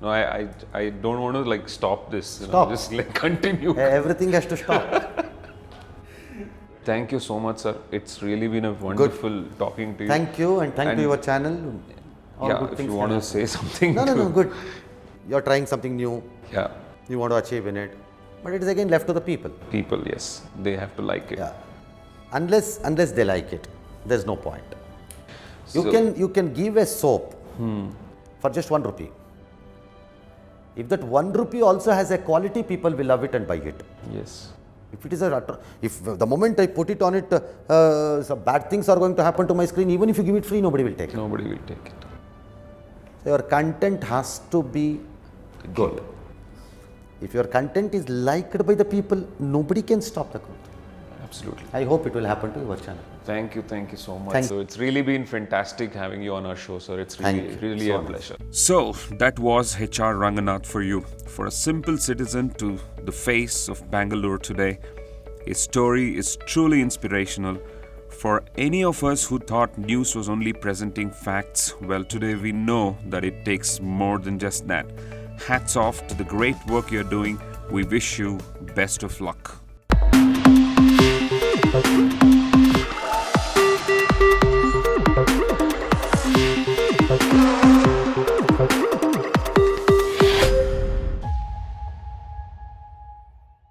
No, I don't want to like stop this. Stop. Just like continue. Everything has to stop. Thank you so much, sir. It's really been a wonderful talking to you. Thank you, and thank you to your channel. All Yeah, good if things you can want to happen. say something. No, good. You're trying something new. Yeah, You want to achieve in it. But it is again left to the people. people, yes, they have to like it. Yeah. Unless they like it, there's no point. So- You can give a soap for just 1 rupee. If that 1 rupee also has a quality, people will love it and buy it. Yes. If it is if the moment I put it on it, some bad things are going to happen to my screen. Even if you give it free, nobody will take it. Nobody will take it. So your content has to be good. If your content is liked by the people, nobody can stop the growth. Absolutely. I hope it will happen to your channel. Thank you so much. Thank So it's really been fantastic having you on our show, sir. It's really, Thank you really so a much. pleasure. So, that was HR Ranganath for you. For a simple citizen to the face of Bangalore today, his story is truly inspirational. For any of us who thought news was only presenting facts, well, today we know that it takes more than just that. Hats off to the great work you're doing. We wish you best of luck.